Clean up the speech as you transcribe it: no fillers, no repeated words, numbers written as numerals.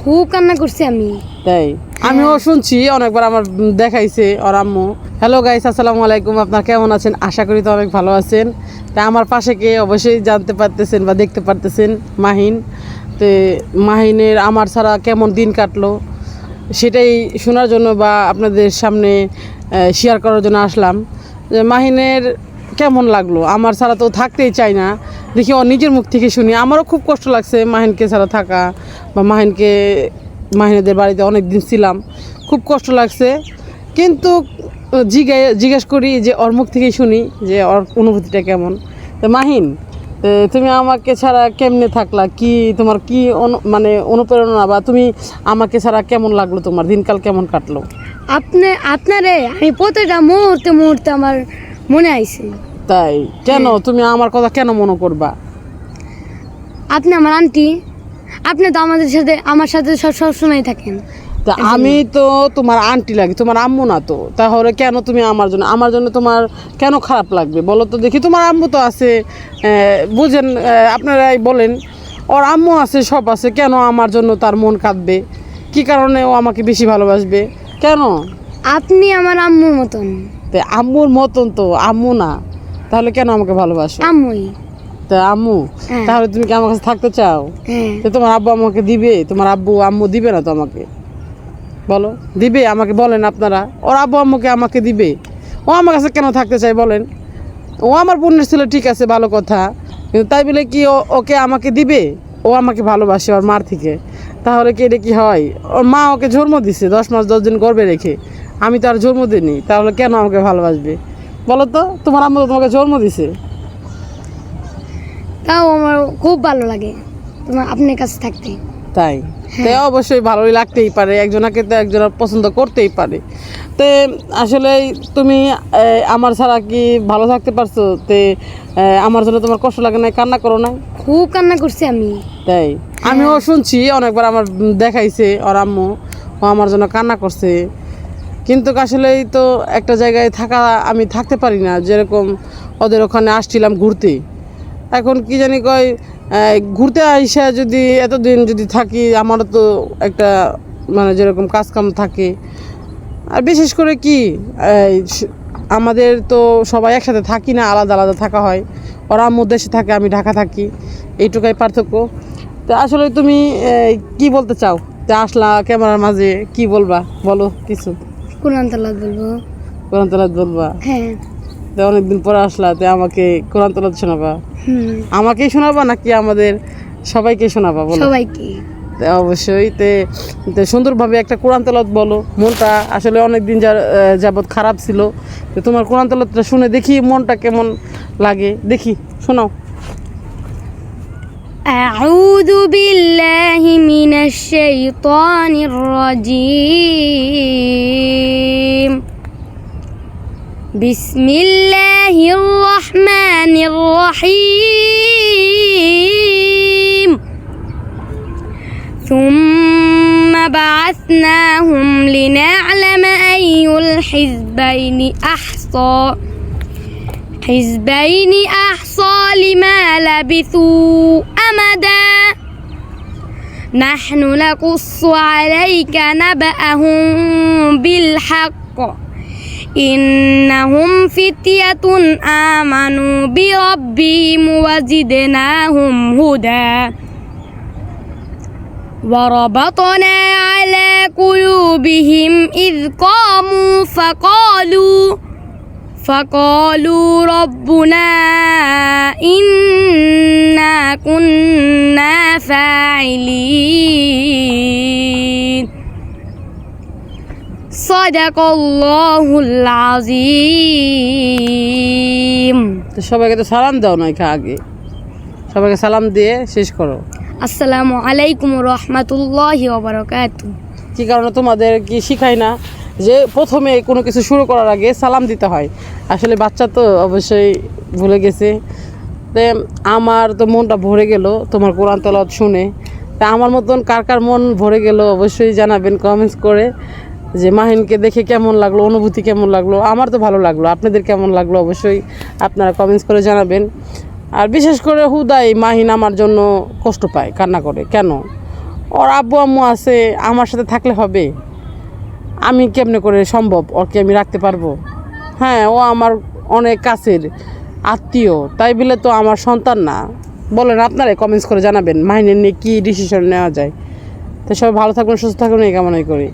খুব কান্না করছি আমি। তাই আমিও শুনছি অনেকবার, আমার দেখাইছে ওর আম্মু। হ্যালো গাইস, আসসালামু আলাইকুম। আপনারা কেমন আছেন? আশা করি তো অনেক ভালো আছেন। তা আমার পাশে কে অবশ্যই জানতে পারতেছেন বা দেখতে পারতেছেন, মাহিন। তো মাহিনের আমার ছাড়া কেমন দিন কাটলো সেটাই শোনার জন্য বা আপনাদের সামনে শেয়ার করার জন্য আসলাম। যে মাহিনের কেমন লাগলো, আমার ছাড়া তো থাকতেই চাই না। দেখি ওর নিজের মুখ থেকে শুনি, আমারও খুব কষ্ট লাগছে মাহিনকে ছাড়া থাকা, বা মাহিনেদের বাড়িতে অনেক দিন ছিলাম, খুব কষ্ট লাগছে। কিন্তু জিজ্ঞেস করি যে ওর মুখ থেকেই শুনি যে ওর অনুভূতিটা কেমন। তো মাহিন, তুমি আমাকে ছাড়া কেমনে থাকলা, কি তোমার কি মানে অনুপ্রেরণা, বা তুমি আমাকে ছাড়া কেমন লাগলো, তোমার দিনকাল কেমন কাটলো? আপনারে আমি প্রত্যেকটা মুহূর্তে আমার মনে আইছে। তাই কেন তুমি আমার কথা কেন মনে করবা? আপনি আমার আন্টি, আপনি তো আমার সাথে সব সময় থাকেন। তা আমি তো তোমার আন্টি লাগি, তোমার আম্মু না তো। তাহলে কেন তুমি আমার জন্য তোমার কেন খারাপ লাগবে বলো তো দেখি? তোমার আম্মু তো আছে, বুঝেন, আপনারাই বলেন। ওর আম্মু আছে, সব আছে, কেন আমার জন্য তার মন কাঁদবে? কি কারণে ও আমাকে বেশি ভালোবাসবে কেন? আপনি আমার আম্মুর মতন। তা আম্মুর মতন তো আম্মু না, তাহলে কেন আমাকে ভালোবাসো? আম্মুই। তা আম্মু, হ্যাঁ। তাহলে তুমি কি আমার কাছে থাকতে চাও? হ্যাঁ। তো তোমার আব্বু আমাকে দিবে? তোমার আব্বু আম্মু দিবে না তো আমাকে? বলো, দিবে আমাকে? বলেন আপনারা, ওর আব্বু আম্মুকে আমাকে দিবে? ও আমার কাছে কেন থাকতে চাই বলেন? ও আমার বোনের ছেলে, ঠিক আছে, ভালো কথা, কিন্তু তাই বলে কি ওকে আমাকে দিবে? ও আমাকে ভালোবাসে ওর মার থেকে, তাহলে কি এটা কি হয়? ওর মা ওকে জন্ম দিছে 10 মাস 10 দিন গর্ভে রেখে, আমি তো আর জন্ম দিইনি, তাহলে কেন আমাকে ভালোবাসবে বলো তো? তোমার আম্মু তো তোমাকে জন্ম দিছে। তাও আমার খুব ভালো লাগে আপনার কাছে থাকতে। তাই তো অবশ্যই ভালোই লাগতেই পারে, একজনকে তো একজনের পছন্দ করতেই পারে। তো আসলে তুমি আমার ছাড়া কি ভালো থাকতে পারছো? তে আমার জন্য তোমার কষ্ট লাগে না? কান্না করো না? খুব কান্না করছি আমি। তাই আমিও শুনছি অনেকবার, আমার দেখাইছে ওর আম্মু, ও আমার জন্য কান্না করছে। কিন্তু আসলেই তো একটা জায়গায় আমি থাকতে পারি না, যেরকম ওদের ওখানে আসছিলাম ঘুরতে। এখন কি জানি কয়, ঘুরতে আইসা যদি এতদিন যদি থাকি, আমারও তো একটা মানে যেরকম কাজকাম থাকে। আর বিশেষ করে কি, আমাদের তো সবাই একসাথে থাকি না, আলাদা আলাদা থাকা হয়। ওরা আম্মু দেশে থাকে, আমি ঢাকা থাকি, এইটুকাই পার্থক্য। তো আসলে তুমি কি বলতে চাও? তো আসলা ক্যামেরার মাঝে, কি বলবা বলো কিছু? কোরআন তেলাওয়াত বলবো। কোরআন তেলাওয়াত বলবা? হ্যাঁ। তো অনেকদিন পরে আসলা, তো আমাকে কোরআন তেলাওয়াত শোনাবা? আমাকেই শোনাবা নাকি আমাদের সবাইকে শোনাবা বলো? সবাইকে। অবশ্যই। তে সুন্দরভাবে একটা কোরআন তেলাওয়াত বলো। মনটা আসলে অনেক দিন যাবৎ খারাপ ছিল, তো তোমার কোরআন তেলাওয়াতটা শুনে দেখি মনটা কেমন লাগে, দেখি শোনাও। أعوذ بالله من الشيطان الرجيم. بسم الله الرحمن الرحيم. ثم بعثناهم لنعلم أي الحزبين أحصى لما لبثوا أمدا. نحن نقص عليك نبأهم بالحق. إنهم فتية آمنوا بربهم وزدناهم هدى. وربطنا على قلوبهم إذ قاموا فقالوا ربنا إنا كنا فاعلين. صدق الله العظيم. তো সবাইকে তো সালাম দাও না, আগে সবাইকে সালাম দিয়ে শেষ করো। আসসালামু আলাইকুম রহমতুল্লাহি ওয়া বারাকাতুহু। কি কারণে তোমাদের কি শিখায় না যে প্রথমে কোনো কিছু শুরু করার আগে সালাম দিতে হয়? আসলে বাচ্চা তো অবশ্যই ভুলে গেছে। তো আমার তো মনটা ভরে গেল তোমার কোরআন তেলাওয়াত শুনে। তা আমার মতন কার কার মন ভরে গেল অবশ্যই জানাবেন কমেন্টস করে, যে মাহিনকে দেখে কেমন লাগলো, অনুভূতি কেমন লাগলো। আমার তো ভালো লাগলো, আপনাদের কেমন লাগলো অবশ্যই আপনারা কমেন্টস করে জানাবেন। আর বিশেষ করে হুদাই মাহিন আমার জন্য কষ্ট পায়, কান্না করে। কেন? ওর আব্বু আম্মু আছে, আমার সাথে থাকলে হবে? আমি কেমনে করে সম্ভব ওকে আমি রাখতে পারবো? হ্যাঁ, ও আমার অনেক কাছের আত্মীয়, তাই বলে তো আমার সন্তান না। বলেন, আপনারাই কমেন্টস করে জানাবেন মাহিনের নিয়ে কী ডিসিশন নেওয়া যায়। তো সবাই ভালো থাকবেন, সুস্থ থাকবেন, এই কামনাই করি।